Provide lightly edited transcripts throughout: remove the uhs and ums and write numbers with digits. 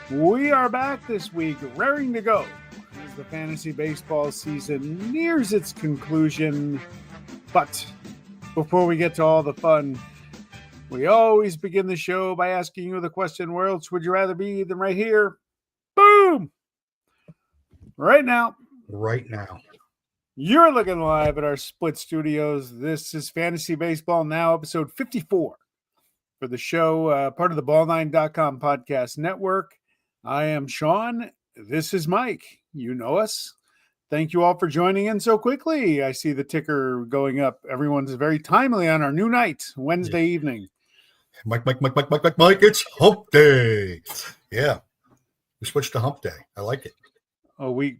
We are back this week, raring to go as the fantasy baseball season nears its conclusion. But before we get to all the fun, we always begin the show by asking you the question, where else would you rather be than right here? Boom! Right now. You're looking live at our split studios. This is Fantasy Baseball Now, episode 54 for the show, part of the Ball9.com podcast network. I am Sean. This is Mike. You know us. Thank you all for joining in so quickly. I see the ticker going up. Everyone's very timely on our new night, Wednesday evening. Mike, it's hump day. Yeah. We switched to hump day. I like it. Oh, a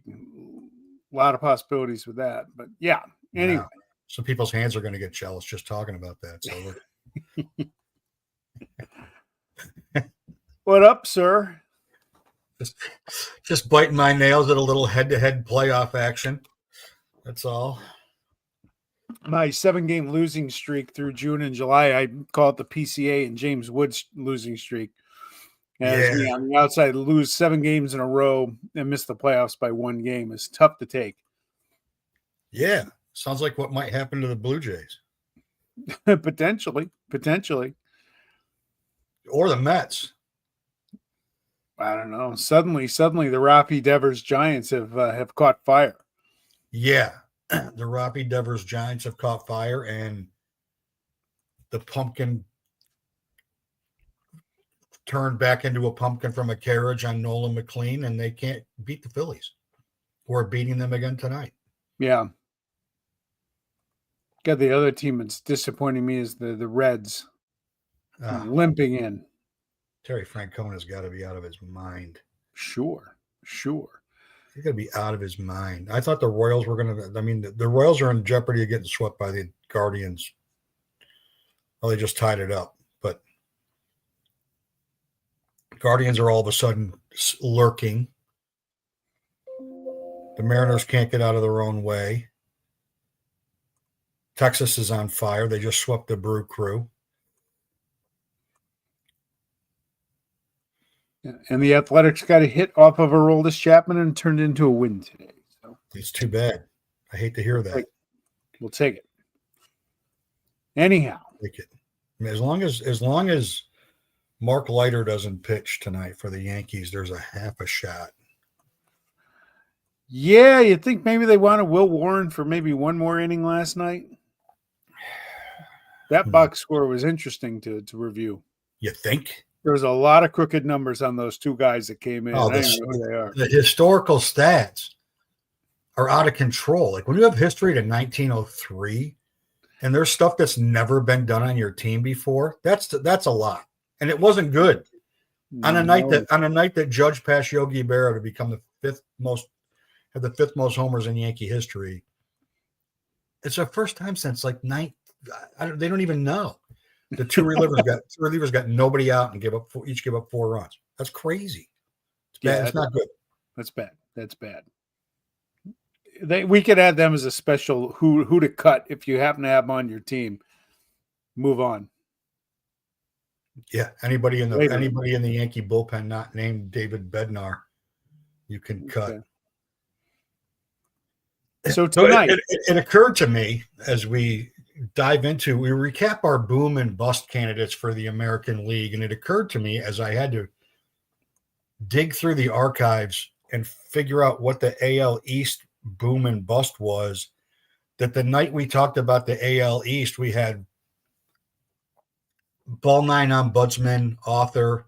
lot of possibilities with that. But yeah, anyway. Some people's hands are going to get jealous just talking about that. So What up, sir? Just biting my nails at a little head-to-head playoff action. That's all. My 7-game losing streak through June and July, I call it the PCA and James Woods losing streak. As we on the outside lose 7 games in a row and miss the playoffs by 1 game is tough to take. Yeah. Sounds like what might happen to the Blue Jays. Potentially. Or the Mets. I don't know. Suddenly the Rocky Devers Giants have caught fire. Yeah. The Rocky Devers Giants have caught fire, and the pumpkin turned back into a pumpkin from a carriage on Nolan McLean, and they can't beat the Phillies, who are beating them again tonight. Yeah. Got the other team that's disappointing me is the Reds limping in. Terry Francona's got to be out of his mind. Sure. He's got to be out of his mind. I thought the Royals were going to – I mean, the Royals are in jeopardy of getting swept by the Guardians. Well, they just tied it up. But Guardians are all of a sudden lurking. The Mariners can't get out of their own way. Texas is on fire. They just swept the Brew Crew. And the Athletics got a hit off of Aroldis Chapman and turned into a win today. So it's too bad. I hate to hear that. We'll take it. Anyhow. Take it. As long as Mark Leiter doesn't pitch tonight for the Yankees, there's a half a shot. Yeah, you think maybe they wanted Will Warren for maybe one more inning last night? That box score was interesting to review. You think? There was a lot of crooked numbers on those 2 guys that came in. Oh, I don't know who they are. The historical stats are out of control. Like when you have history to 1903 and there's stuff that's never been done on your team before, that's a lot. And it wasn't good. On a night that Judge passed Yogi Berra to become the 5th most homers in Yankee history. It's the first time since they don't even know. The two relievers got nobody out and each give up 4 runs. That's crazy. It's bad. It's not good. That's bad. We could add them as a special who to cut if you happen to have them on your team. Move on. Yeah, anybody in the Yankee bullpen not named David Bednar, you can cut. Okay. So tonight, it occurred to me as we recap our boom and bust candidates for the American League. And it occurred to me as I had to dig through the archives and figure out what the AL East boom and bust was, that the night we talked about the AL East, we had Ball9 ombudsman, author,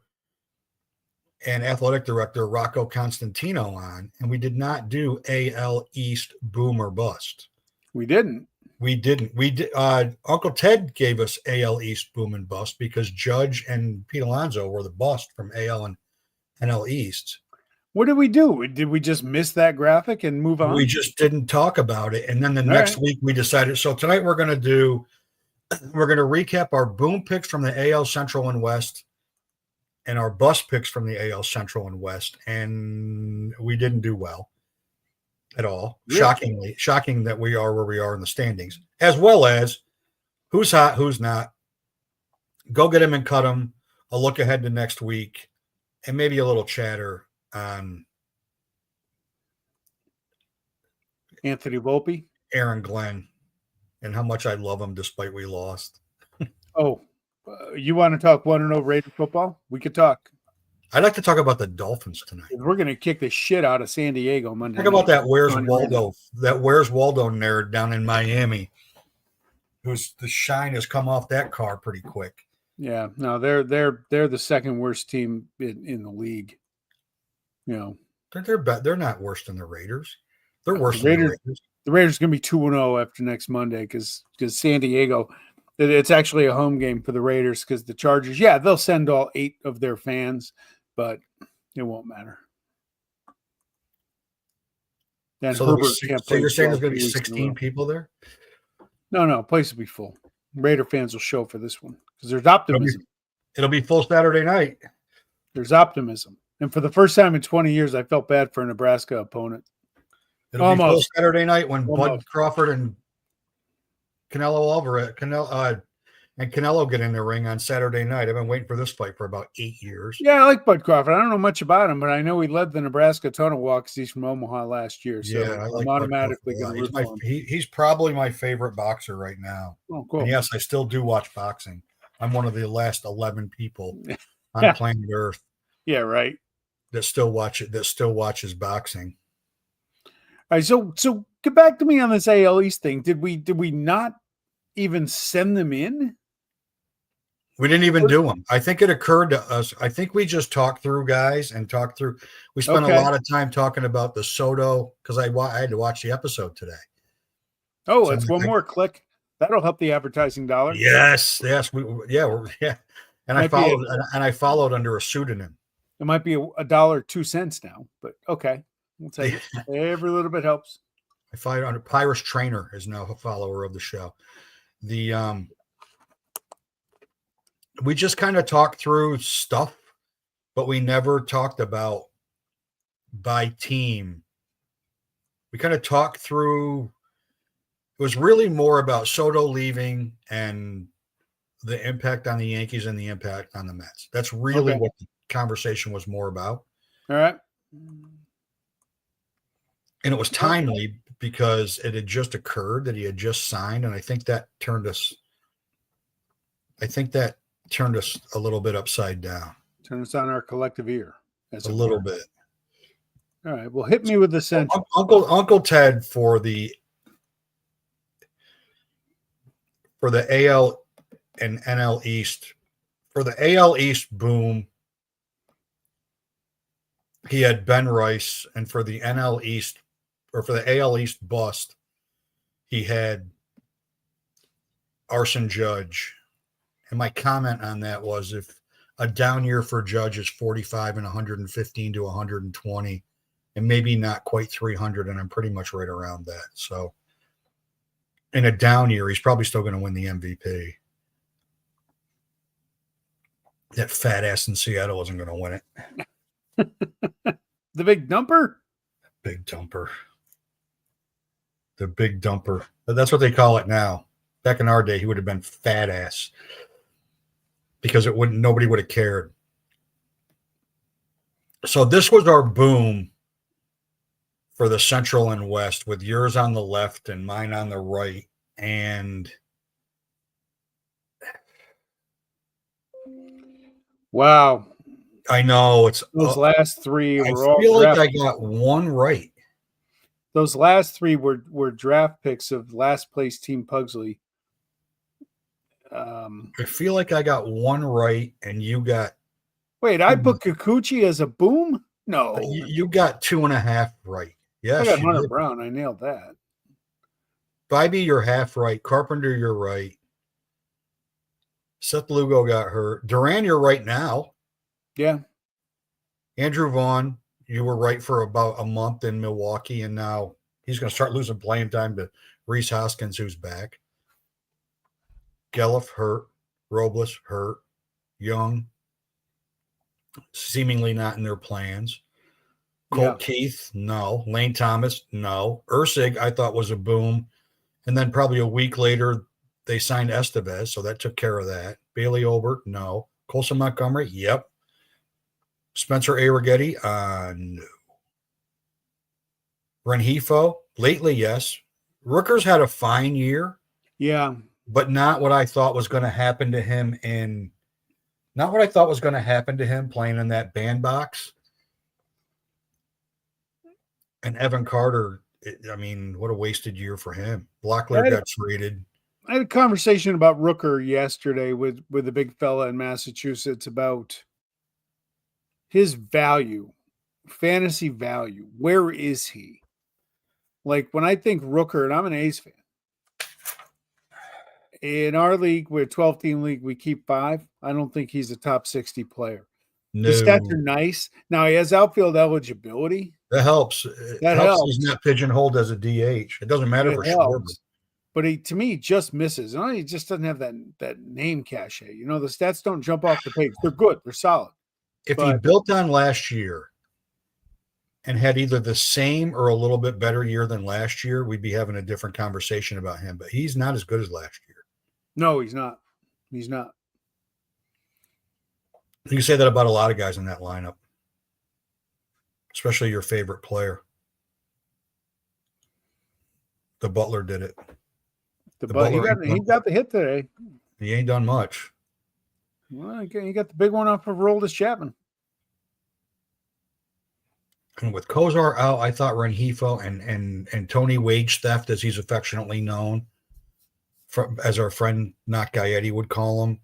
and athletic director Rocco Constantino on, and we did not do AL East boom or bust. We didn't. We didn't. We did. Uncle Ted gave us AL East boom and bust because Judge and Pete Alonso were the bust from AL and NL East. What did we do? Did we just miss that graphic and move on? We just didn't talk about it. And then the next week we decided. So tonight we're going to recap our boom picks from the AL Central and West and our bust picks from the AL Central and West. And we didn't do well at all. Really? Shocking that we are where we are in the standings, as well as who's hot, who's not. Go get him and cut him. a look ahead to next week, and maybe a little chatter on Anthony Volpe. Aaron Glenn and how much I love him despite we lost. Oh, you want to talk 1-0 Raider football? We could talk. I'd like to talk about the Dolphins tonight. We're going to kick the shit out of San Diego Monday Talk about night. that Where's Waldo nerd down in Miami, who's the shine has come off that car pretty quick. Yeah, no, they're the second worst team in the league. You know, they're not worse than the Raiders. They're worse than the Raiders. The Raiders are going to be 2-0 after next Monday because San Diego, it's actually a home game for the Raiders because the Chargers, yeah, they'll send all 8 of their fans, but it won't matter. Then so you're saying there's going to be 16 people there? No, place will be full. Raider fans will show for this one because there's optimism. It'll be full Saturday night. There's optimism. And for the first time in 20 years, I felt bad for a Nebraska opponent. It'll be full Saturday night when Bud Crawford and Canelo get in the ring on Saturday night. I've been waiting for this fight for about 8 years. Yeah, I like Bud Crawford. I don't know much about him, but I know he led the Nebraska tunnel walk because he's from Omaha last year. So yeah, I like I'm automatically going to root for him. He's probably my favorite boxer right now. Oh, cool. And yes, I still do watch boxing. I'm one of the last 11 people on planet Earth. Yeah, right. That still watches boxing. All right, so get back to me on this AL East thing. Did we not even send them in? We didn't even do them. I think it occurred to us. I think we just talked through guys and we spent a lot of time talking about the Soto because I had to watch the episode today. Oh, so it's one more click. That'll help the advertising dollar. Yes. And I followed under a pseudonym. It might be $1.02 now, but okay. We'll take it. Every little bit helps. I find under Pyrus Trainer is now a follower of the show. We just kind of talked through stuff, but we never talked about by team. We kind of talked through. It was really more about Soto leaving and the impact on the Yankees and the impact on the Mets. That's really what the conversation was more about. All right. And it was timely because it had just occurred that he had just signed. And I think that turned us a little bit upside down. Turn us on our collective ear. A little bit. All right. Well, hit me with the sense. Uncle Ted for the AL and NL East. For the AL East boom, he had Ben Rice, and for the NL East, or for the AL East bust, he had Arson Judge. And my comment on that was if a down year for Judge is 45 and 115 to 120, and maybe not quite 300, and I'm pretty much right around that. So in a down year, he's probably still going to win the MVP. That fat ass in Seattle isn't going to win it. The big dumper? Big dumper. The big dumper. But that's what they call it now. Back in our day, he would have been fat ass because nobody would have cared. So this was our boom for the Central and West, with yours on the left and mine on the right. And wow. I know it's those last three. I feel like I got one right. Those last three were draft picks of last place team Pugsley. I feel like I got one right, and you got. Wait, I put Kikuchi as a boom? No, you got 2.5 right. Yes, I got Hunter Brown. I nailed that. Bybee, you're half right. Carpenter, you're right. Seth Lugo got hurt. Duran, you're right now. Yeah. Andrew Vaughn, you were right for about a month in Milwaukee, and now he's going to start losing playing time to Reese Hoskins, who's back. Gelliff hurt. Robles hurt. Young, seemingly not in their plans. Colt Keith, no. Lane Thomas, no. Ursig, I thought was a boom. And then probably a week later, they signed Estevez, so that took care of that. Bailey Obert, no. Colson Montgomery, yep. Spencer Arrighetti, no. Rengifo, lately, yes. Rooker's had a fine year. Yeah. But not what I thought was going to happen to him playing in that bandbox. And Evan Carter, what a wasted year for him. Locklear got traded. I had a conversation about Rooker yesterday with a big fella in Massachusetts about his value, fantasy value. Where is he? Like when I think Rooker, and I'm an A's fan. In our league, we're a 12-team league. We keep 5. I don't think he's a top 60 player. No. The stats are nice. Now he has outfield eligibility. That helps. That helps. He's not pigeonholed as a DH. It doesn't matter for sure. But to me, he just misses. He just doesn't have that name cachet. The stats don't jump off the page. They're good. They're solid. If he built on last year and had either the same or a little bit better year than last year, we'd be having a different conversation about him. But he's not as good as last year. No, he's not. He's not. You can say that about a lot of guys in that lineup, especially your favorite player. The Butler did it. He got the hit today. He ain't done much. Well, he got the big one off of Aroldis Chapman. And with Kozar out, I thought Rengifo and Tony Wage Theft, as he's affectionately known, as our friend Not Gaetti would call him,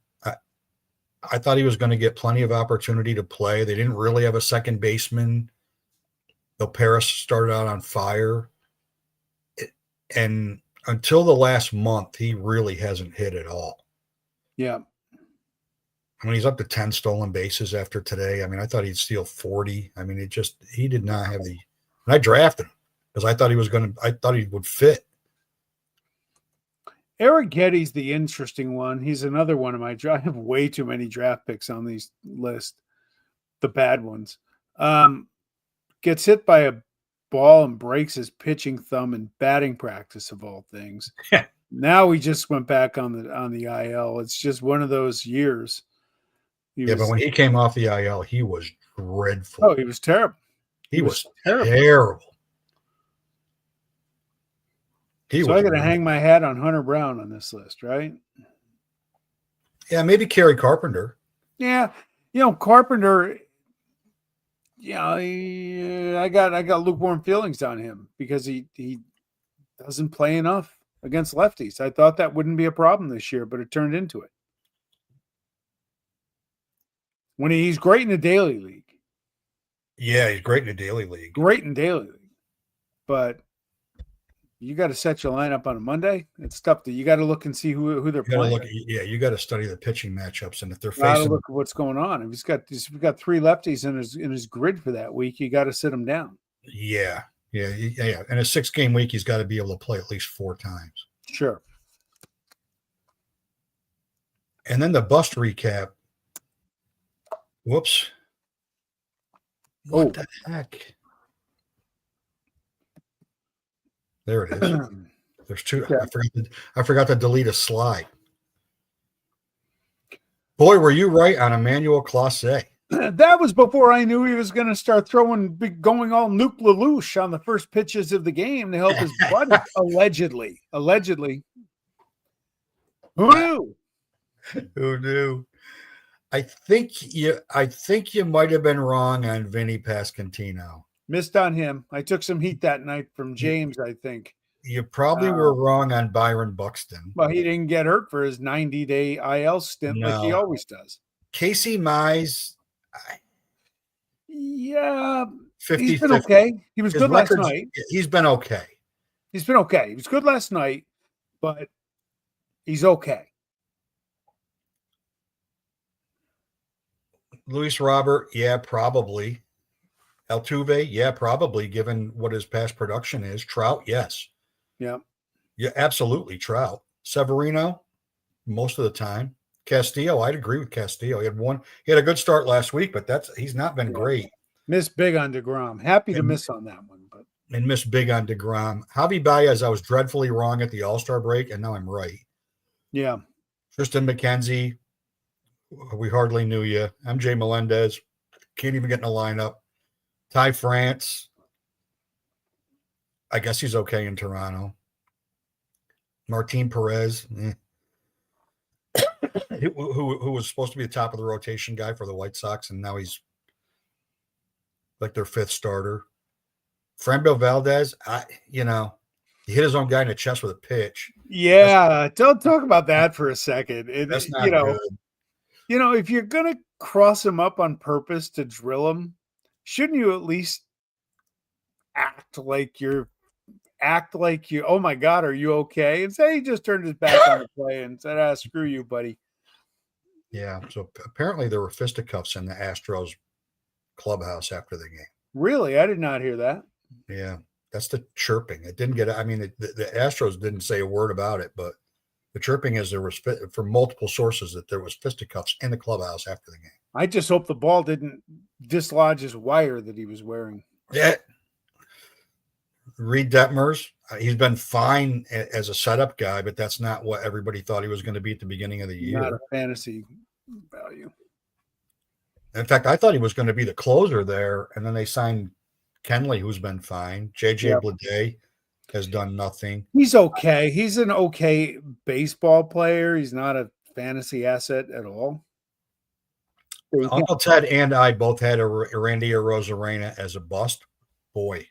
I thought he was going to get plenty of opportunity to play. They didn't really have a second baseman. Though Paris started out on fire. And until the last month, he really hasn't hit at all. Yeah. He's up to 10 stolen bases after today. I thought he'd steal 40. He did not have and I drafted him because I thought he would fit. Arrighetti's the interesting one. He's another one of my I have way too many draft picks on these lists, the bad ones. Gets hit by a ball and breaks his pitching thumb in batting practice of all things. Now he just went back on the IL. It's just one of those years. But when he came off the IL, he was dreadful. Oh, he was terrible. He was terrible. I got to hang my hat on Hunter Brown on this list, right? Yeah, maybe Kerry Carpenter. Yeah, Carpenter. Yeah, I got lukewarm feelings on him because he doesn't play enough against lefties. I thought that wouldn't be a problem this year, but it turned into it. When he's great in the daily league. Yeah, he's great in the daily league. But you got to set your lineup on a Monday. It's tough. You got to look and see who they're playing. You got to study the pitching matchups, and if they're facing, facing, look at what's going on. If he's got 3 lefties in his grid for that week, you got to sit him down. Yeah. In a 6-game week, he's got to be able to play at least 4 times. Sure. And then the bust recap. Whoops. What the heck? There it is. There's 2. Yeah. I forgot to delete a slide. Boy, were you right on Emmanuel Clase. That was before I knew he was going to start going all Nuke LaLoosh on the first pitches of the game to help his buddy. Allegedly. Who knew? I think you might have been wrong on Vinny Pasquantino. Missed on him. I took some heat that night from James, I think. You probably were wrong on Byron Buxton. Well, he didn't get hurt for his 90-day IL stint like he always does. Casey Mize. Yeah. 50, he's been okay. He was good last night. He's been okay. He was good last night, but he's okay. Luis Robert, yeah, probably. Altuve, yeah, probably, given what his past production is. Trout, yes. Yeah. Yeah, absolutely, Trout. Severino, most of the time. Castillo, I'd agree with Castillo. He had a good start last week, but he's not been great. Missed big on DeGrom. Happy to miss on that one. And missed big on DeGrom. Javi Baez, I was dreadfully wrong at the All-Star break, and now I'm right. Yeah. Tristan McKenzie, We hardly knew you. MJ Melendez can't even get in the lineup. Ty France, I guess he's okay in Toronto. Martin Perez, who was supposed to be the top of the rotation guy for the White Sox, and now he's like their fifth starter. Framber Valdez, he hit his own guy in the chest with a pitch. Yeah, don't talk about that for a second. That's not good. If you're gonna cross him up on purpose to drill him, shouldn't you at least act like you? Oh my God, are you okay? And say he just turned his back on the play and said, "Screw you, buddy." Yeah. So apparently there were fisticuffs in the Astros clubhouse after the game. Really, I did not hear that. Yeah, that's the chirping. It didn't get. I mean, the Astros didn't say a word about it, but the chirping is there was from multiple sources that there was fisticuffs in the clubhouse after the game. I just hope the ball didn't dislodge his wire that he was wearing. Yeah. Reed Detmers, he's been fine as a setup guy, but that's not what everybody thought he was going to be at the beginning of the year. Not a fantasy value. In fact, I thought he was going to be the closer there, and then they signed Kenley, who's been fine. JJ Bleday has done nothing. He's okay. He's an okay baseball player. He's not a fantasy asset at all. Uncle Ted and I both had Randy Arozarena as a bust. Boy,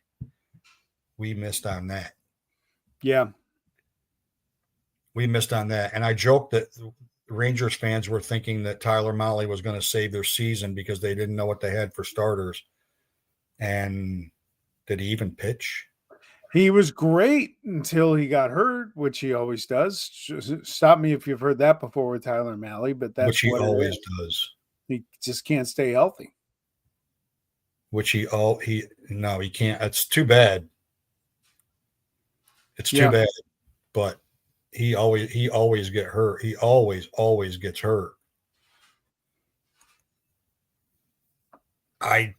we missed on that. Yeah. We missed on that. And I joked that Rangers fans were thinking that Tyler Mahle was going to save their season because they didn't know what they had for starters. And did he even pitch? He was great until he got hurt, which he always does. Stop me if you've heard that before with Tyler Mahle, but that's which he what always does. He just can't stay healthy. Which he can't. It's too bad. It's too bad. But he always get hurt. He always gets hurt. I'm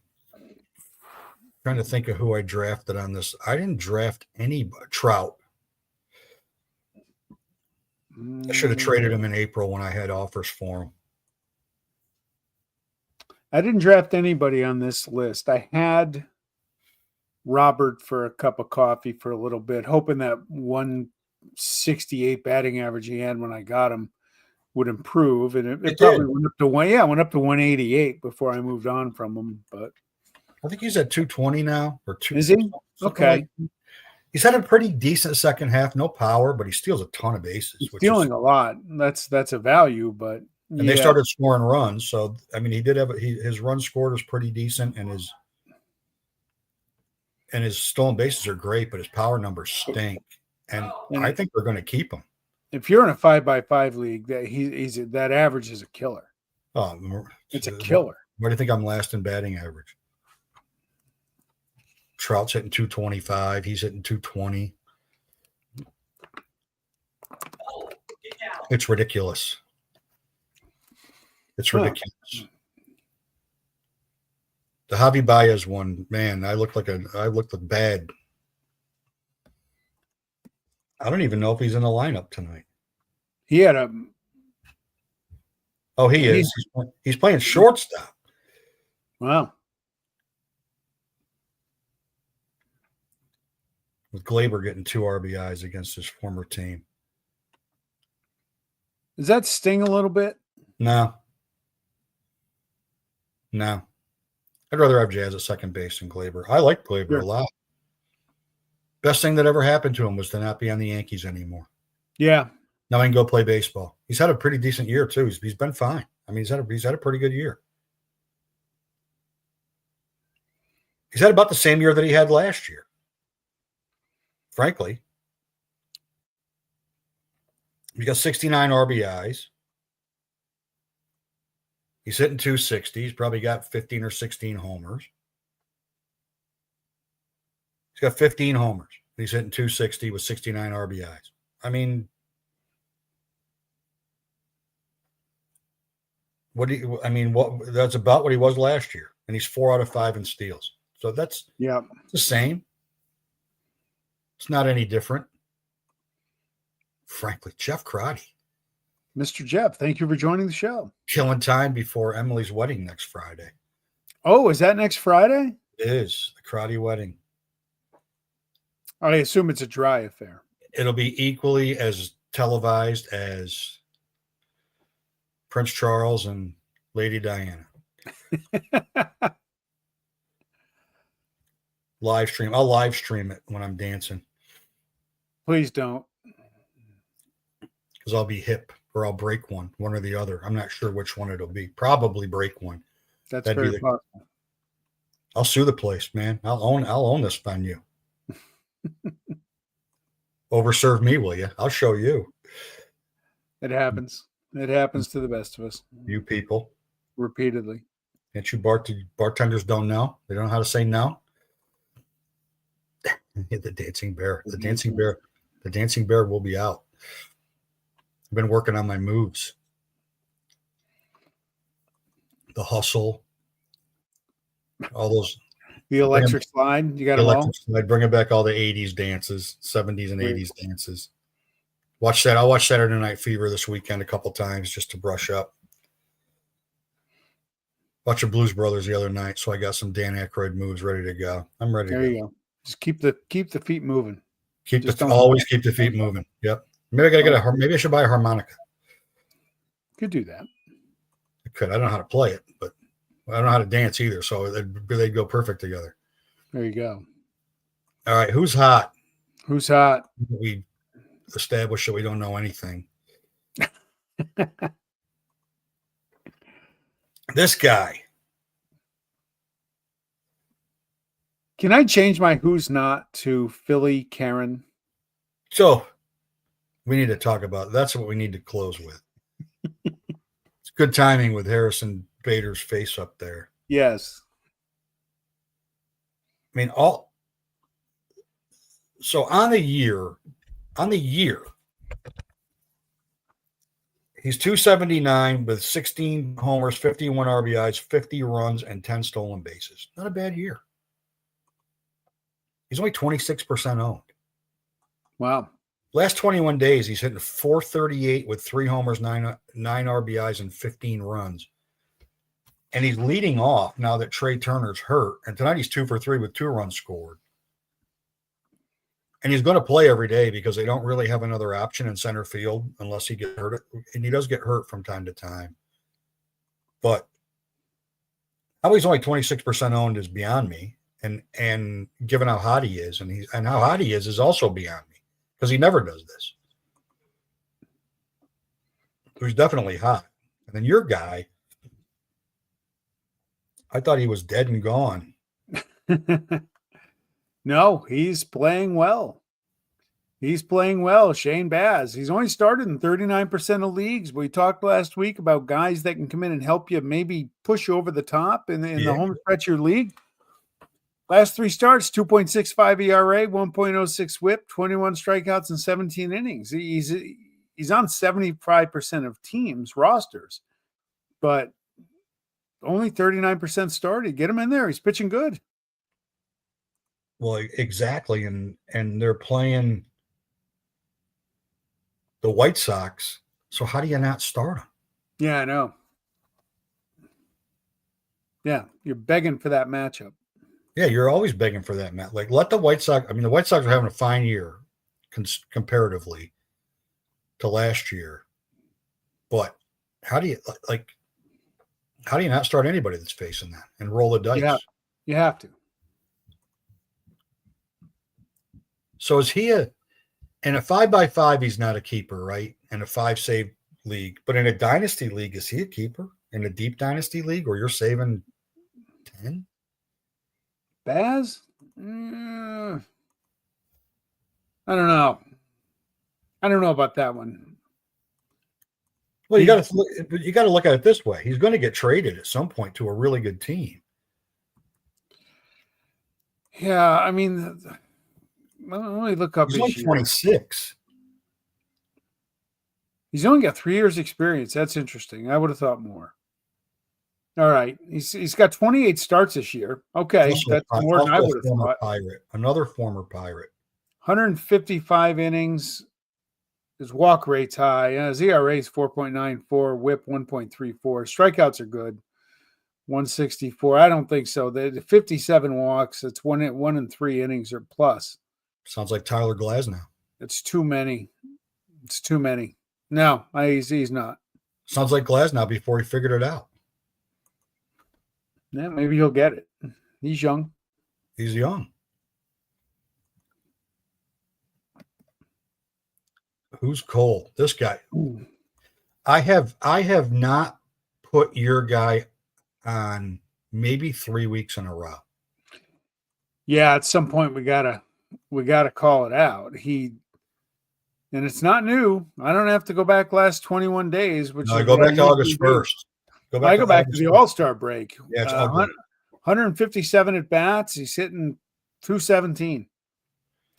trying to think of who I drafted on this. I didn't draft any Trout. I should have traded him in April when I had offers for him. I didn't draft anybody on this list. I had Robert for a cup of coffee for a little bit, hoping that 168 batting average he had when I got him would improve, and it probably went up to went up to 188 before I moved on from him. But I think he's at 220 now, or two. Is he? Okay. Like, he's had a pretty decent second half. No power, but he steals a ton of bases. He's stealing a lot. That's a value, but. And they started scoring runs, so I mean, he did have his run scored was pretty decent, and his stolen bases are great, but his power numbers stink, and I think they're going to keep him. If you're in a 5x5 league, that average is a killer. Oh, it's a killer. Why do you think I'm last in batting average? Trout's hitting 225. He's hitting 220. It's ridiculous. It's ridiculous. The Javi Baez one, man, I looked bad. I don't even know if he's in the lineup tonight. He had a. Oh, he is. He's playing shortstop. Wow. With Glaber getting 2 RBIs against his former team. Does that sting a little bit? No. I'd rather have Jazz at second base than Glaber. I like Glaber a lot. Best thing that ever happened to him was to not be on the Yankees anymore. Yeah. Now he can go play baseball. He's had a pretty decent year too. He's been fine. I mean, he's had a pretty good year. He's had about the same year that he had last year. Frankly. He got 69 RBIs. He's hitting 260. He's probably got 15 or 16 homers. He's got 15 homers. He's hitting 260 with 69 RBIs. I mean, that's about what he was last year. And he's 4 out of 5 in steals. So that's the same. It's not any different. Frankly, Jeff Crotty. Mr. Jeff, thank you for joining the show. Killing time before Emily's wedding next Friday. Oh, is that next Friday? It is the karate wedding. I assume it's a dry affair. It'll be equally as televised as Prince Charles and Lady Diana. Live stream. I'll live stream it when I'm dancing. Please don't. Because I'll be hip or I'll break one or the other. I'm not sure which one it'll be. Probably break one. That's very possible. I'll sue the place, man. I'll own this venue. Overserve me, will you? I'll show you. It happens. It happens to the best of us. You people. Repeatedly. Can't you bartenders don't know? They don't know how to say no. The dancing bear. The dancing bear will be out. I've been working on my moves. The hustle. All those. The electric slide. You got them all? Slide, bringing back all the 80s dances, 70s and 80s dances. Watch that. I'll watch Saturday Night Fever this weekend a couple times just to brush up. Watch the Blues Brothers the other night, so I got some Dan Aykroyd moves ready to go. I'm ready. There you go. Just keep the feet moving. Always keep the feet moving. Yep. Maybe maybe I should buy a harmonica. Could do that. I could. I don't know how to play it, but I don't know how to dance either, so they'd go perfect together. There you go. All right, who's hot? Who's hot? We established that we don't know anything. This guy. Can I change my who's not to Philly Karen? So we need to talk about that's what we need to close with. It's good timing with Harrison Bader's face up there. Yes. I mean, so on the year, he's 279 with 16 homers, 51 RBIs, 50 runs, and 10 stolen bases. Not a bad year. He's only 26% owned. Wow. Last 21 days, he's hitting 438 with 3 homers, 9 RBIs, and 15 runs. And he's leading off now that Trey Turner's hurt. And tonight he's 2 for 3 with 2 runs scored. And he's going to play every day because they don't really have another option in center field unless he gets hurt. And he does get hurt from time to time. But how he's only 26% owned is beyond me. And given how hot he is, and how hot he is also beyond me because he never does this. So he's definitely hot. And then your guy, I thought he was dead and gone. No, he's playing well. He's playing well. Shane Baz. He's only started in 39% of leagues. We talked last week about guys that can come in and help you maybe push over the top in the home stretch of your league. Last 3 starts, 2.65 ERA, 1.06 whip, 21 strikeouts in 17 innings. He's on 75% of teams' rosters, but only 39% started. Get him in there. He's pitching good. Well, exactly. And they're playing the White Sox. So how do you not start him? Yeah, I know. Yeah, you're begging for that matchup. Yeah, you're always begging for that, Matt. Like, let the White Sox – I mean, the White Sox are having a fine year comparatively to last year. But how do you not start anybody that's facing that and roll the dice? Yeah, you have to. So is he in a 5x5, he's not a keeper, right? In a 5-save league. But in a dynasty league, is he a keeper? In a deep dynasty league where you're saving 10? Baz? I don't know. I don't know about that one. Well, you got to look at it this way. He's going to get traded at some point to a really good team. Yeah, I mean, let me look up. He's only 26. He's only got 3 years experience. That's interesting. I would have thought more. All right. He's got 28 starts this year. Okay. That's more than I would have thought. Another former Pirate. 155 innings, His walk rate's high. His ERA is 4.94, whip 1.34. Strikeouts are good. 164. I don't think so. The 57 walks. It's 1 in 3 innings or plus. Sounds like Tyler Glasnow. It's too many. It's too many. No, he's not. Sounds like Glasnow before he figured it out. Yeah, maybe he'll get it. He's young. He's young. Who's Cole? This guy. Ooh. I have not put your guy on maybe 3 weeks in a row. Yeah, at some point we gotta call it out. And it's not new. I don't have to go back last 21 days, which No, go back to August 1st. I go back to the All-Star break. Yeah, it's ugly. 157 at bats. He's hitting 217.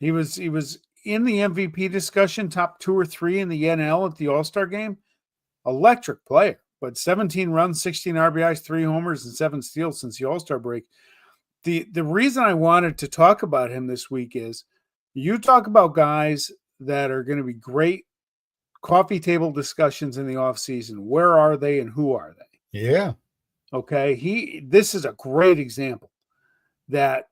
He was in the MVP discussion, top 2 or 3 in the NL at the All-Star game. Electric player, but 17 runs, 16 RBIs, 3 homers, and 7 steals since the All-Star break. The reason I wanted to talk about him this week is you talk about guys that are going to be great coffee table discussions in the offseason. Where are they and who are they? Yeah. Okay. This is a great example that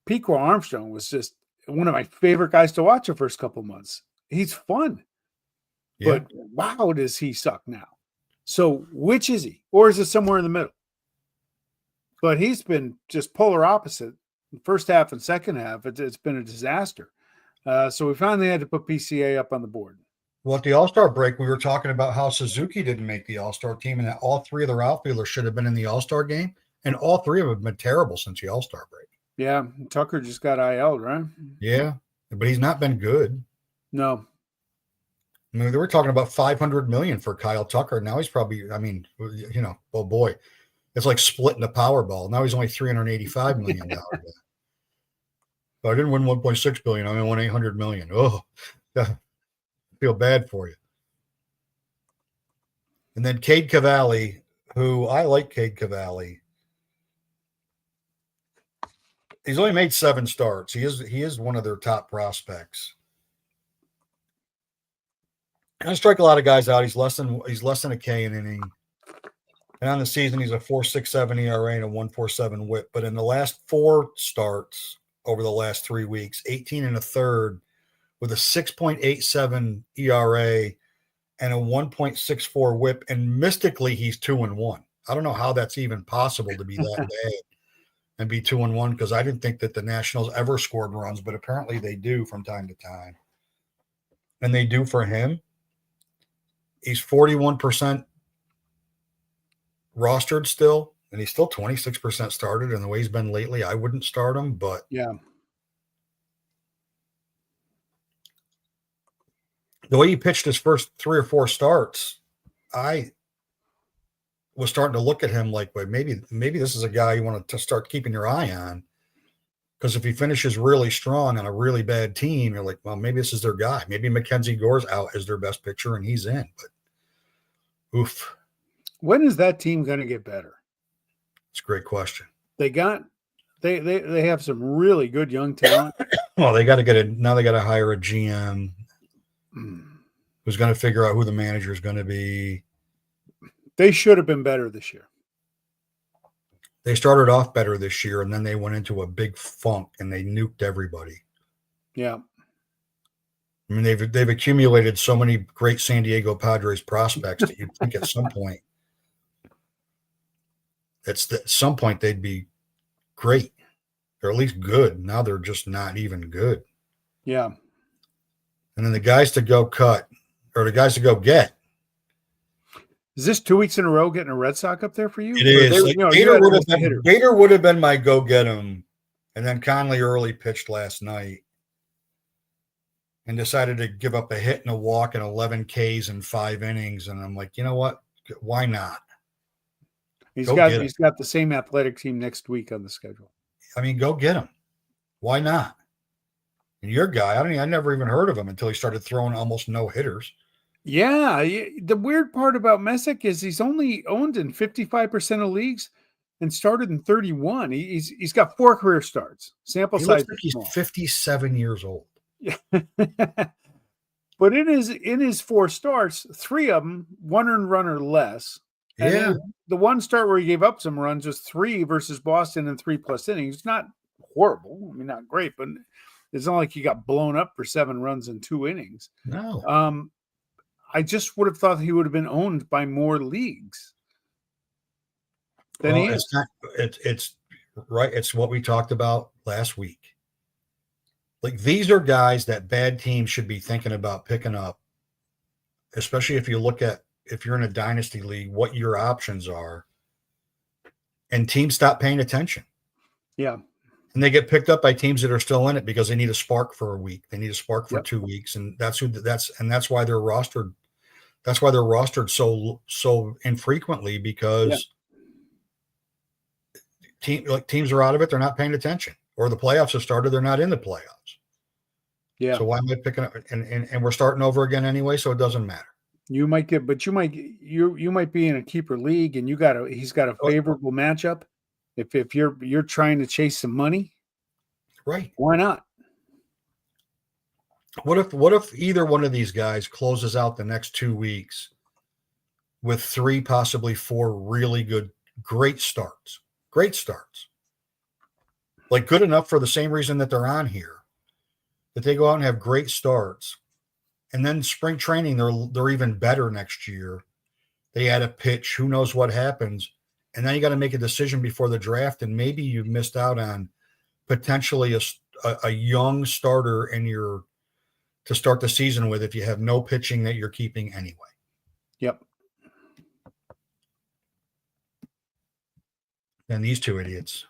Pico Armstrong was just one of my favorite guys to watch the first couple months. He's fun. Yeah. But wow, does he suck now? So which is he? Or is it somewhere in the middle? But he's been just polar opposite. First half and second half, it's been a disaster. So we finally had to put PCA up on the board. Well, at the All-Star break, we were talking about how Suzuki didn't make the All-Star team and that all 3 of their outfielders should have been in the All-Star game. And all 3 of them have been terrible since the All-Star break. Yeah, Tucker just got IL'd, right? Yeah, but he's not been good. No. I mean, they were talking about $500 million for Kyle Tucker. Now he's probably, oh boy, it's like splitting the Powerball. Now he's only $385 million. But I didn't win $1.6 billion. I only won $800 million. Oh, I feel bad for you. And then Cade Cavalli, who I like Cade Cavalli. He's only made 7 starts. He is one of their top prospects. I strike a lot of guys out. He's less than a K an inning. And on the season, he's a 4.67 ERA and a 1.47 WHIP. But in the last 4 starts over the last 3 weeks, 18 and a third with a 6.87 ERA and a 1.64 WHIP. And mystically, he's 2-1. I don't know how that's even possible to be that bad and be 2-1 because I didn't think that the Nationals ever scored runs, but apparently they do from time to time. And they do for him. He's 41% rostered still, and he's still 26% started. And the way he's been lately, I wouldn't start him, but yeah, the way he pitched his first 3 or 4 starts, I was starting to look at him like, well, maybe this is a guy you want to start keeping your eye on. Because if he finishes really strong on a really bad team, you're like, well, maybe this is their guy. Maybe Mackenzie Gore's out as their best pitcher and he's in. But oof. When is that team going to get better? It's a great question. They have some really good young talent. Well, they got to hire a GM who's going to figure out who the manager is going to be. They should have been better this year. They started off better this year, and then they went into a big funk, and they nuked everybody. Yeah. I mean, they've accumulated so many great San Diego Padres prospects that you'd think at some point, they'd be great. They're at least good. Now they're just not even good. Yeah. And then the guys to go cut, or the guys to go get. Is this 2 weeks in a row getting a Red Sox up there for you? It is. Gator would have been my go get him. And then Conley early pitched last night and decided to give up a hit and a walk and 11 Ks in 5 innings. And I'm like, you know what? Why not? He's got the same athletic team next week on the schedule. I mean, go get him. Why not? And your guy, I never even heard of him until he started throwing almost no hitters. Yeah. The weird part about Messick is he's only owned in 55% of leagues and started in 31. He's got 4 career starts. Sample size. Looks like he's 57 years old. Yeah. But in his 4 starts, 3 of them, 1 earned run or less. And Yeah. the one start where he gave up some runs was 3 versus Boston in 3+ innings. Not horrible. I mean, not great, but it's not like he got blown up for 7 runs in 2 innings. No. I just would have thought he would have been owned by more leagues than he is. It's not. It's right. It's what we talked about last week. Like, these are guys that bad teams should be thinking about picking up, especially if you're in a dynasty league, what your options are. And teams stop paying attention. Yeah. And they get picked up by teams that are still in it because they need a spark for a week. They need a spark for 2 weeks. And that's why they're rostered. That's why they're rostered so infrequently, because teams are out of it. They're not paying attention, or the playoffs have started. They're not in the playoffs. Yeah. So why am I picking up? And we're starting over again anyway, so it doesn't matter. You might be in a keeper league and he's got a favorable matchup. If you're trying to chase some money, right? Why not? What if either one of these guys closes out the next 2 weeks with 3, possibly 4 really great starts, like good enough for the same reason that they're on here, that they go out and have great starts, and then spring training they're even better next year. They add a pitch, who knows what happens, and then you got to make a decision before the draft, and maybe you've missed out on potentially a young starter to start the season with if you have no pitching that you're keeping anyway. Yep. And these 2 idiots.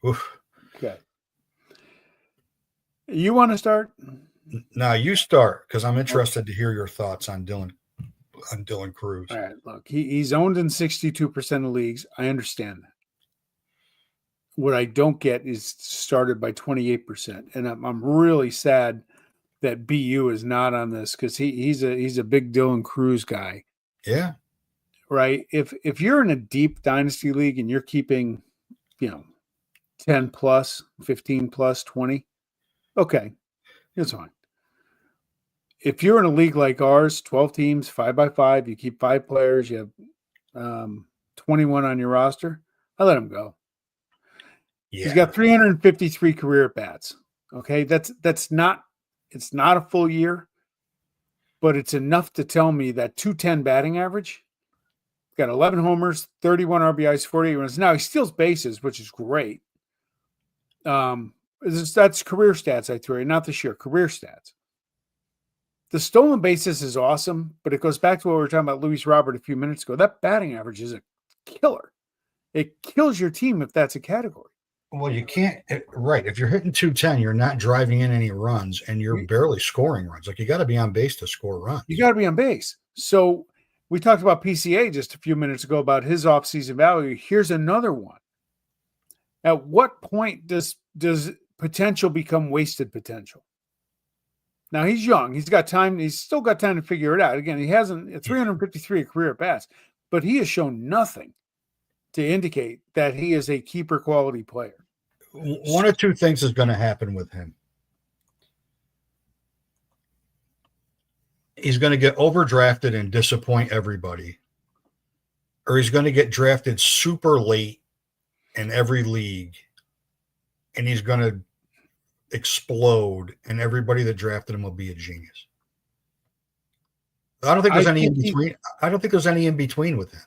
Oof. Okay. You want to start? Now you start, because I'm interested to hear your thoughts on Dylan Cruz. All right. Look, he's owned in 62% of leagues. I understand that. What I don't get is started by 28%, and I'm really sad that BU is not on this, because he's a big Dylan Cruz guy. Yeah. Right. If you're in a deep dynasty league and you're keeping, 10 plus, 15 plus, 20, okay, it's fine. If you're in a league like ours, 12 teams, 5x5, you keep 5 players, you have 21 on your roster, I let him go. Yeah. He's got 353 career at bats. Okay, it's not a full year, but it's enough to tell me that 210 batting average, got 11 homers, 31 RBIs, 48 runs. Now he steals bases, which is great. That's career stats I threw in, not this year, career stats. The stolen bases is awesome, but it goes back to what we were talking about Luis Robert a few minutes ago. That batting average is a killer. It kills your team if that's a category. Well, you can't, right. If you're hitting 210, you're not driving in any runs, and you're barely scoring runs. Like, you got to be on base to score runs. You got to be on base. So we talked about PCA just a few minutes ago about his offseason value. Here's another one. At what point does potential become wasted potential? Now, he's young. He's got time. He's still got time to figure it out. Again, he hasn't 353 career at bats, but he has shown nothing to indicate that he is a keeper quality player. One of 2 things is going to happen with him. He's going to get overdrafted and disappoint everybody, or he's going to get drafted super late in every league, and he's going to explode, and everybody that drafted him will be a genius. I don't think there's any in between. I don't think there's any in between with him.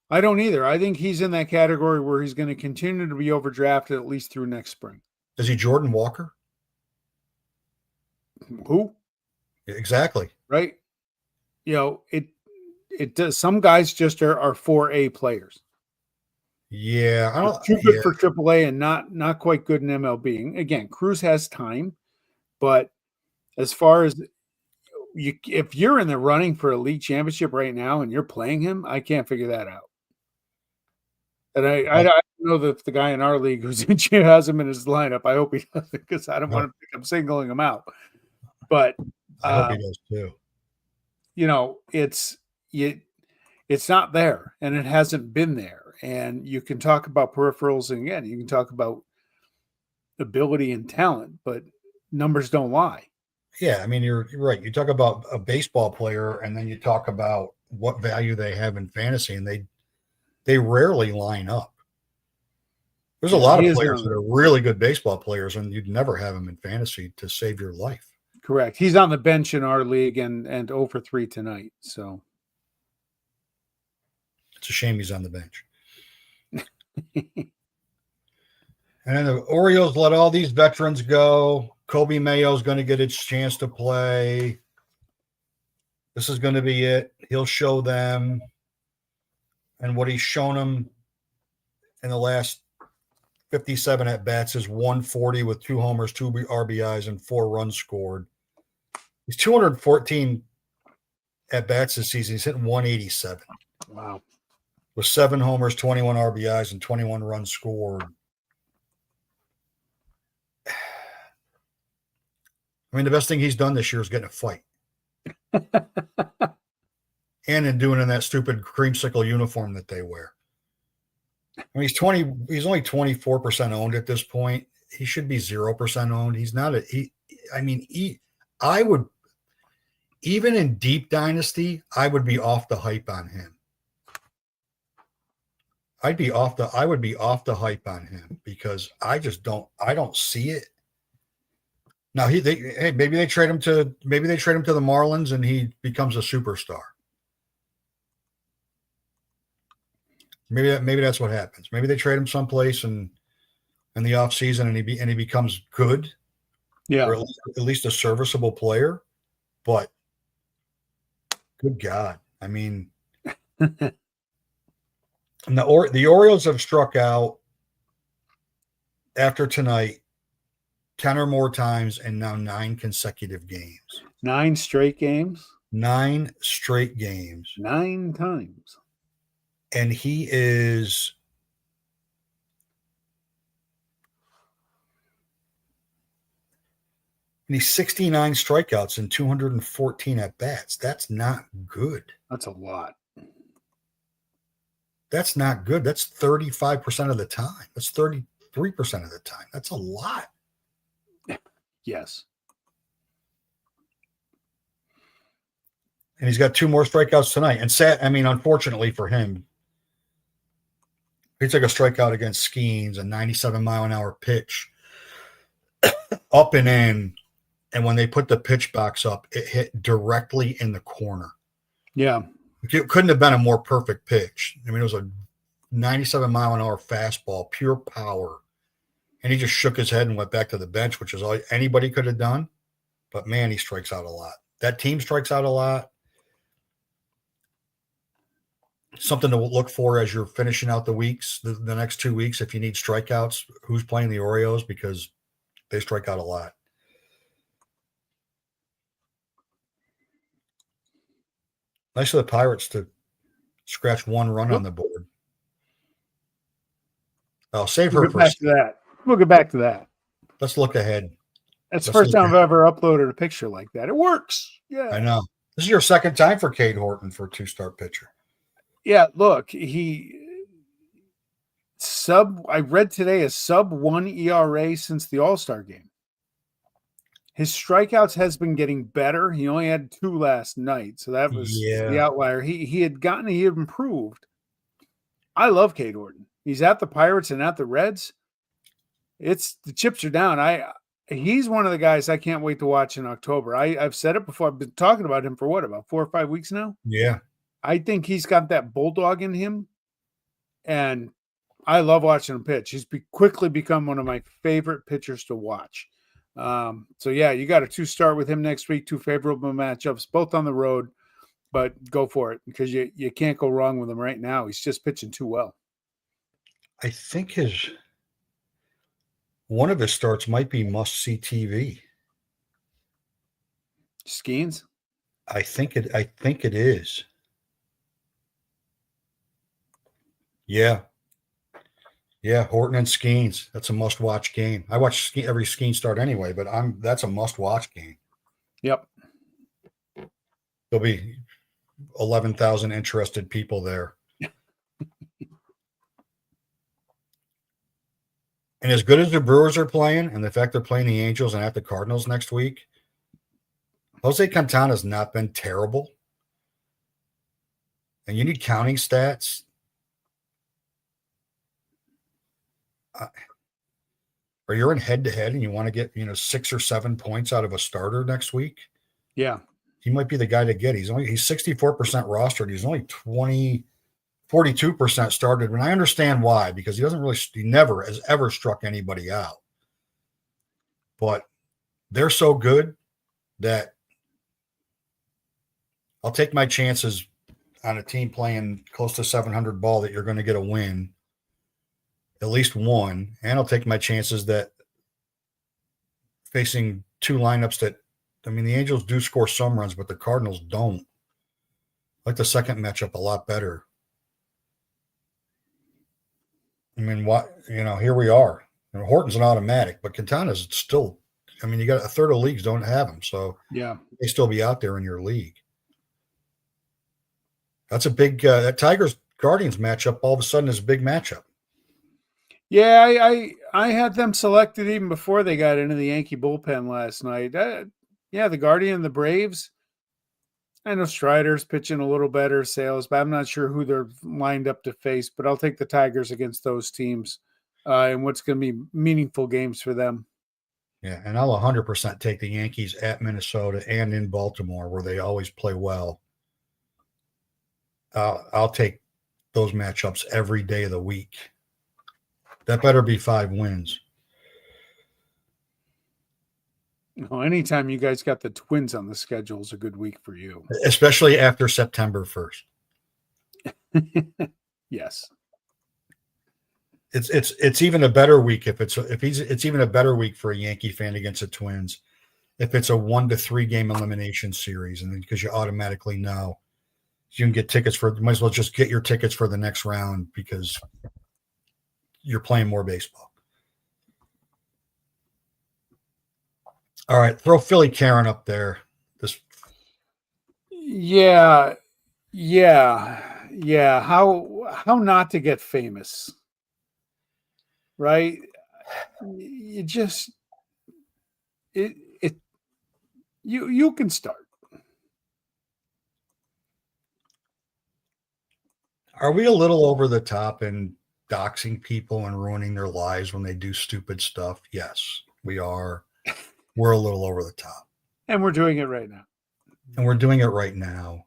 I don't either. I think he's in that category where he's going to continue to be overdrafted at least through next spring. Is he Jordan Walker? Who? Exactly. Right. It does. Some guys just are 4A players. Yeah, I don't. Too good for AAA and not quite good in MLB. Again, Cruz has time, but as far as if you're in the running for a league championship right now and you're playing him, I can't figure that out. And I don't know that the guy in our league who's has him in his lineup. I hope he doesn't, because I don't want to think I'm singling him out. But I hope he does too. It's not there, and it hasn't been there. And you can talk about peripherals, and again, you can talk about ability and talent, but numbers don't lie. Yeah, I mean, you're right. You talk about a baseball player, and then you talk about what value they have in fantasy, and they rarely line up. There's a Yeah, lot he of is players that are really good baseball players, and you'd never have them in fantasy to save your life. correct. He's on the bench in our league and 0 for 3 tonight. So It's a shame he's on the bench. And then the Orioles let all these veterans go. Kobe Mayo's going to get his chance to play. This is going to be it. He'll show them. And what he's shown them in the last 57 at bats is 140 with 2 homers, 2 RBIs, and 4 runs scored. He's 214 at bats this season. He's hitting 187. wow. With 7 homers, 21 RBIs, and 21 runs scored. I mean, the best thing he's done this year is getting a fight. And in doing in that stupid creamsicle uniform that they wear. I mean, he's only 24% owned at this point. He should be 0% owned. He's not I would, even in deep dynasty, I would be off the hype on him. I would be off the hype on him because I don't see it. Now maybe they trade him to the Marlins and he becomes a superstar. Maybe that's what happens. Maybe they trade him someplace in the offseason and he becomes good. Yeah. Or at least a serviceable player. But good God. I mean, the Orioles have struck out after tonight 10 or more times and now 9 consecutive games. 9 straight games? 9 straight games. 9 times. And he is he's 69 strikeouts and 214 at bats. That's not good. That's a lot. That's not good. That's 35% of the time. That's 33% of the time. That's a lot. Yes. And he's got 2 more strikeouts tonight. And unfortunately for him, he took a strikeout against Skeens, a 97-mile-an-hour pitch, up and in. And when they put the pitch box up, it hit directly in the corner. Yeah. It couldn't have been a more perfect pitch. I mean, it was a 97-mile-an-hour fastball, pure power. And he just shook his head and went back to the bench, which is all anybody could have done. But, man, he strikes out a lot. That team strikes out a lot. Something to look for as you're finishing out the weeks, the next 2 weeks, if you need strikeouts, who's playing the Orioles, because they strike out a lot. Nice of the Pirates to scratch 1 run on the board. I'll save her for that. We'll get back to that. Let's look ahead. That's the first time I've ever uploaded a picture like that. It works. Yeah. I know. This is your second time for Cade Horton for a 2-start pitcher. Yeah, look, I read today a sub-1 ERA since the All-Star game. His strikeouts has been getting better. He only had 2 last night, so that was the outlier. He had improved. I love Cade Horton. He's at the Pirates and at the Reds. The chips are down. He's one of the guys I can't wait to watch in October. I've said it before. I've been talking about him for about 4 or 5 weeks now? Yeah. I think he's got that bulldog in him, and I love watching him pitch. He's quickly become one of my favorite pitchers to watch. So, yeah, you got a 2-start with him next week, 2 favorable matchups, both on the road, but go for it because you can't go wrong with him right now. He's just pitching too well. I think one of his starts might be must-see TV. Skeens? I think it is. Yeah. Yeah, Horton and Skeens. That's a must-watch game. I watch every Skeens start anyway, but that's a must-watch game. Yep. There'll be 11,000 interested people there. And as good as the Brewers are playing, and the fact they're playing the Angels and at the Cardinals next week, Jose Quintana has not been terrible. And you need counting stats. Or you're in head-to-head and you want to get, 6 or 7 points out of a starter next week. Yeah. He might be the guy to get. He's 64% rostered. He's only 42% started. And I understand why, because he never has ever struck anybody out. But they're so good that I'll take my chances on a team playing close to 700 ball that you're going to get a win, at least one. And I'll take my chances that facing two lineups that, the Angels do score some runs, but the Cardinals don't. I like the second matchup a lot better. Here we are. Horton's an automatic, but Quintana's still, you got a third of leagues don't have him. So yeah, they still be out there in your league. That's a big, that Tigers Guardians matchup all of a sudden is a big matchup. Yeah, I had them selected even before they got into the Yankee bullpen last night. The Guardian, the Braves. I know Strider's pitching a little better, Sales, but I'm not sure who they're lined up to face. But I'll take the Tigers against those teams and what's going to be meaningful games for them. Yeah, and I'll 100% take the Yankees at Minnesota and in Baltimore, where they always play well. I'll take those matchups every day of the week. That better be 5 wins. Oh, anytime you guys got the Twins on the schedule is a good week for you. Especially after September 1st. Yes. It's even a better week it's even a better week for a Yankee fan against the Twins if it's a 1-3 game elimination series, and then because you automatically know you can get tickets might as well just get your tickets for the next round because you're playing more baseball. All right, throw Philly Karen up there. Yeah. How not to get famous, right? You just you can start. Are we a little over the top in doxing people and ruining their lives when they do stupid stuff? Yes, we are. We're a little over the top. And we're doing it right now.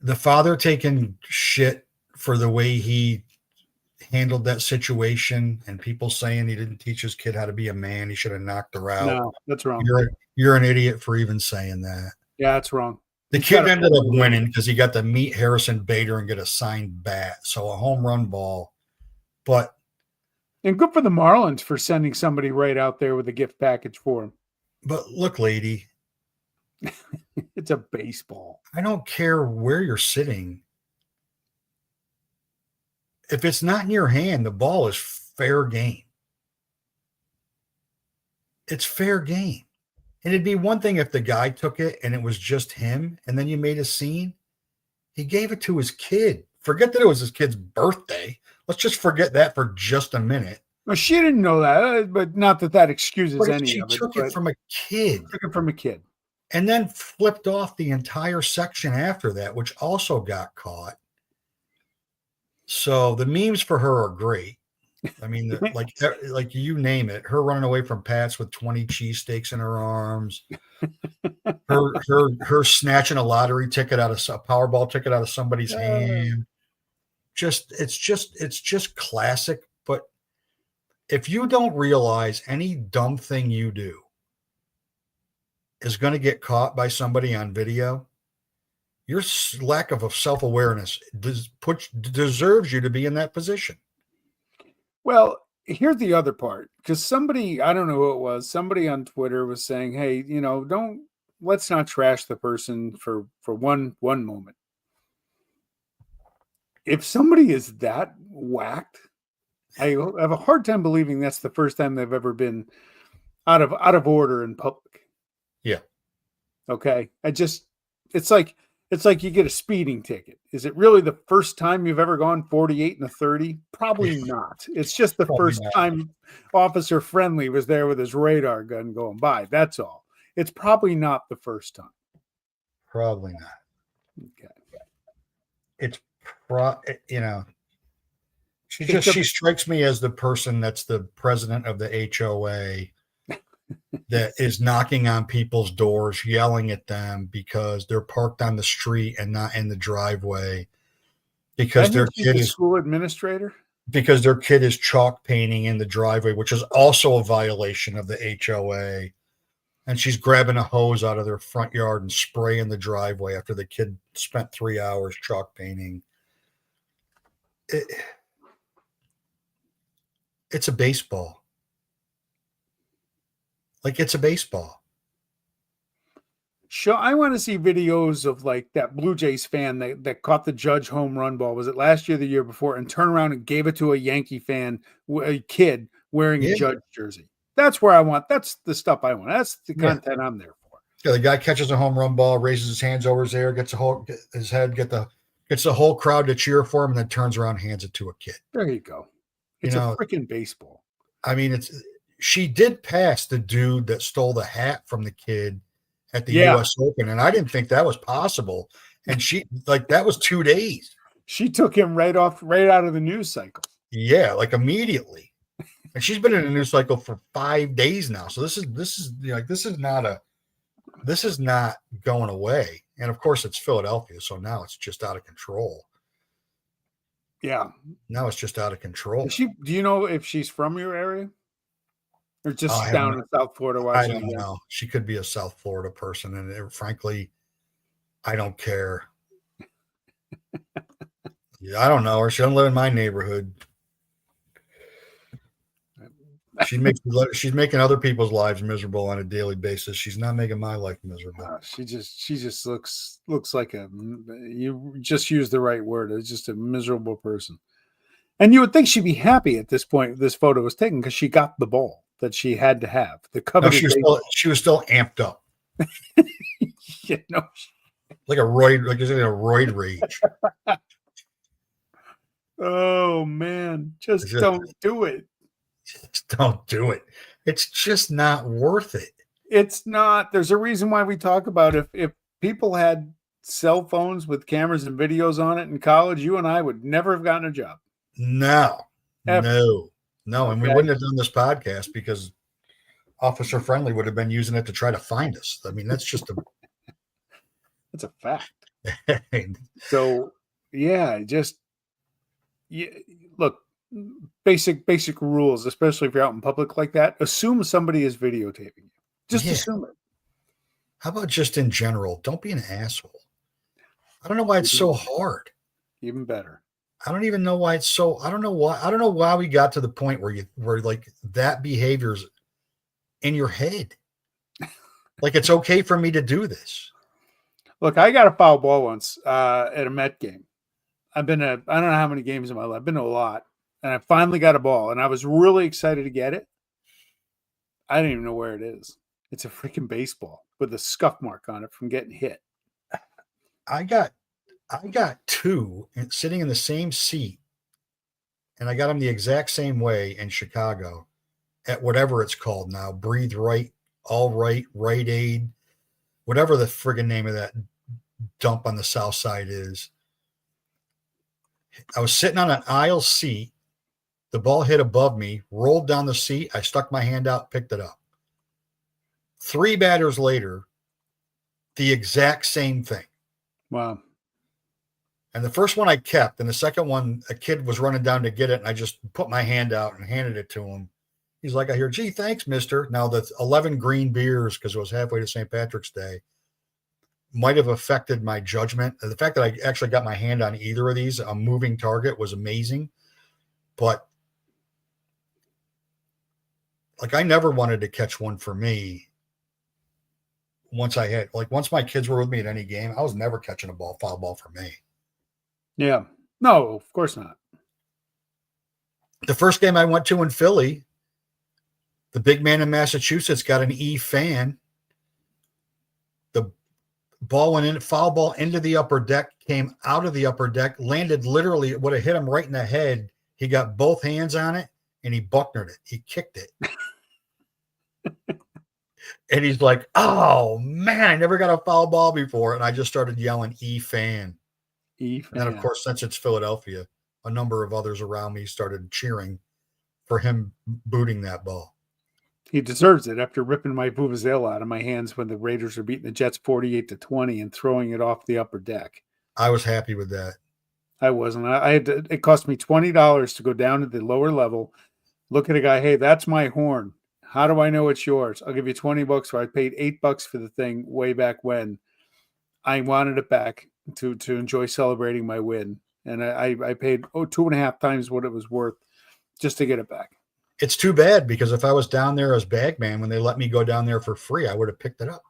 The father taking shit for the way he handled that situation, and people saying he didn't teach his kid how to be a man. He should have knocked her out. No, that's wrong. You're an idiot for even saying that. Yeah, that's wrong. The kid ended up winning because he got to meet Harrison Bader and get a signed bat. So a home run ball. And good for the Marlins for sending somebody right out there with a gift package for him. But look, lady. It's a baseball. I don't care where you're sitting. If it's not in your hand, the ball is fair game. It's fair game. And it'd be one thing if the guy took it and it was just him, and then you made a scene. He gave it to his kid. Forget that it was his kid's birthday. Let's just forget that for just a minute. Well, she didn't know that, but not that excuses any of it. She took it from a kid. Took it from a kid. And then flipped off the entire section after that, which also got caught. So the memes for her are great. Like you name it, her running away from Pats with 20 cheesesteaks in her arms, her snatching a lottery ticket out of a Powerball ticket out of somebody's hand. It's just classic. But if you don't realize any dumb thing you do is going to get caught by somebody on video, your lack of self-awareness deserves you to be in that position. Well, here's the other part, because somebody, I don't know who it was, somebody on Twitter was saying, hey, let's not trash the person for one moment. If somebody is that whacked, I have a hard time believing that's the first time they've ever been out of order in public. Yeah. Okay. It's like you get a speeding ticket. Is it really the first time you've ever gone 48 and a 30? Probably not. It's just the first time Officer Friendly was there with his radar gun going by. That's all. It's probably not the first time. Probably not. Okay. It's she strikes me as the person that's the president of the HOA that is knocking on people's doors, yelling at them because they're parked on the street and not in the driveway because I think she's the school administrator. Because their kid is chalk painting in the driveway, which is also a violation of the HOA. And she's grabbing a hose out of their front yard and spraying the driveway after the kid spent 3 hours chalk painting. It's a baseball. Like, it's a baseball. Sure, I want to see videos of like that Blue Jays fan that caught the Judge home run ball. Was it last year, or the year before, and turned around and gave it to a Yankee fan, a kid wearing a Judge jersey. That's where I want. That's the stuff I want. That's the content I'm there for. Yeah, the guy catches a home run ball, raises his hands over his ear, gets the whole crowd to cheer for him, and then turns around, and hands it to a kid. There you go. It's a freaking baseball. I mean, she did pass the dude that stole the hat from the kid at the U.S. Open, and I didn't think that was possible. And that was 2 days. She took him right out of the news cycle. Yeah, like immediately. And she's been in a news cycle for 5 days now. So this is not going away. And of course, it's Philadelphia, so now it's just out of control. Yeah, now it's just out of control. Do you know if she's from your area? Or just down in South Florida? I don't know. She could be a South Florida person, and frankly, I don't care. I don't know her. She doesn't live in my neighborhood. She's making other people's lives miserable on a daily basis. She's not making my life miserable. She just looks like you just used the right word. It's just a miserable person. And you would think she'd be happy at this point this photo was taken because she got the ball that she had to have. The coveted she was still amped up. Like a roid rage. Oh man, just don't do it. Just don't do it. It's just not worth it. It's not. There's a reason why we talk about if people had cell phones with cameras and videos on it in college, you and I would never have gotten a job. No. Ever. No. And we wouldn't have done this podcast because Officer Friendly would have been using it to try to find us. I mean, that's just that's a fact. So yeah, look, basic rules, especially if you're out in public like that. Assume somebody is videotaping you. Just assume it. How about just in general? Don't be an asshole. I don't know why it's so hard. Even better. I don't even know why it's so. I don't know why we got to the point where like that behavior's in your head. Like it's okay for me to do this. Look, I got a foul ball once at a Met game. I've been I don't know how many games in my life. I've been to a lot. And I finally got a ball, and I was really excited to get it. I don't even know where it is. It's a freaking baseball with a scuff mark on it from getting hit. I got two sitting in the same seat, and I got them the exact same way in Chicago at whatever it's called now. Breathe Right, All Right, Rite Aid, whatever the friggin' name of that dump on the south side is. I was sitting on an aisle seat. The ball hit above me, rolled down the seat. I stuck my hand out, picked it up. 3 batters later, the exact same thing. Wow. And the first one I kept, and the second one, a kid was running down to get it, and I just put my hand out and handed it to him. He's like, I hear, gee, thanks, mister. Now, the 11 green beers, because it was halfway to St. Patrick's Day, might have affected my judgment. The fact that I actually got my hand on either of these, a moving target, was amazing. But like, I never wanted to catch one for me. Once my kids were with me at any game, I was never catching a foul ball for me. Yeah. No, of course not. The first game I went to in Philly, the big man in Massachusetts got an E fan. The ball went in, foul ball into the upper deck, came out of the upper deck, landed literally, it would have hit him right in the head. He got both hands on it and he bucknered it. He kicked it. And he's like, oh, man, I never got a foul ball before. And I just started yelling, E-fan. And then, of course, since it's Philadelphia, a number of others around me started cheering for him booting that ball. He deserves it after ripping my vuvuzela out of my hands when the Raiders were beating the Jets 48-20 and throwing it off the upper deck. I was happy with that. I wasn't. I had to, it cost me $20 to go down to the lower level, look at a guy. Hey, that's my horn. How do I know it's yours? I'll give you $20 for. I paid $8 for the thing way back when. I wanted it back to enjoy celebrating my win, and I paid 2.5 times what it was worth just to get it back. It's too bad, because if I was down there as bagman when they let me go down there for free, I would have picked it up.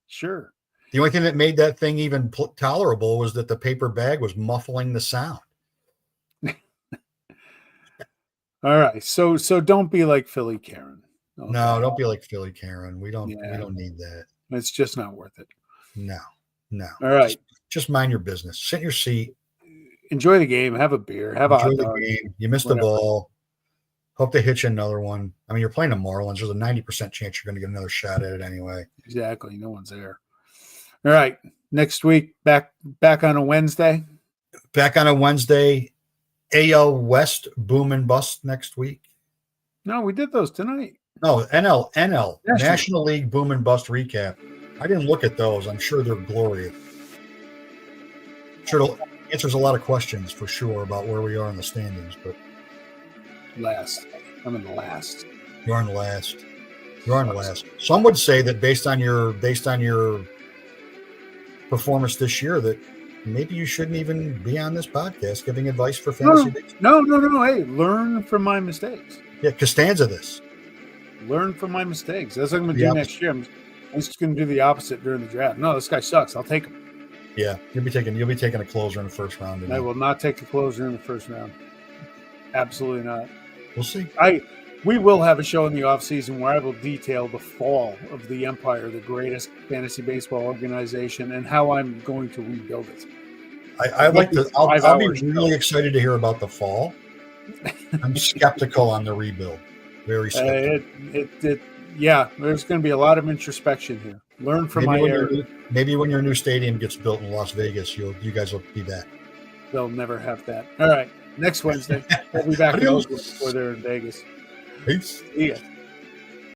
Sure. The only thing that made that thing even tolerable was that the paper bag was muffling the sound. All right. So don't be like Philly Karen. Okay? No, don't be like Philly Karen. We don't need that. It's just not worth it. No. All right. Just mind your business. Sit in your seat. Enjoy the game. Have a beer. Have a hot dog. Game. You missed the ball. Hope they hit you another one. I mean, you're playing the Marlins. There's a 90% chance you're going to get another shot at it anyway. Exactly. No one's there. All right. Next week, back on a Wednesday. Back on a Wednesday. AL West boom and bust next week. No, we did those tonight. No, NL National League boom and bust recap. I didn't look at those. I'm sure they're glorious. Sure, it answers a lot of questions for sure about where we are in the standings. But last, I'm in the last. You're in last. You're in last. Some would say that based on your performance this year, that maybe you shouldn't even be on this podcast giving advice for fantasy baseball. No. Hey, learn from my mistakes. Yeah, Costanza this. Learn from my mistakes. That's what I'm going to do next year. I'm just going to do the opposite during the draft. No, this guy sucks. I'll take him. Yeah, you'll be taking a closer in the first round. I will not take a closer in the first round. Absolutely not. We'll see. We will have a show in the offseason where I will detail the fall of the Empire, the greatest fantasy baseball organization, and how I'm going to rebuild it. I'll be really excited to hear about the fall. I'm skeptical on the rebuild. Very skeptical. There's going to be a lot of introspection here. Learn from my error. Maybe when your new stadium gets built in Las Vegas, you guys will be back. They'll never have that. All right. Next Wednesday, we'll be back in Oakland before they're in Vegas. Peace. See ya.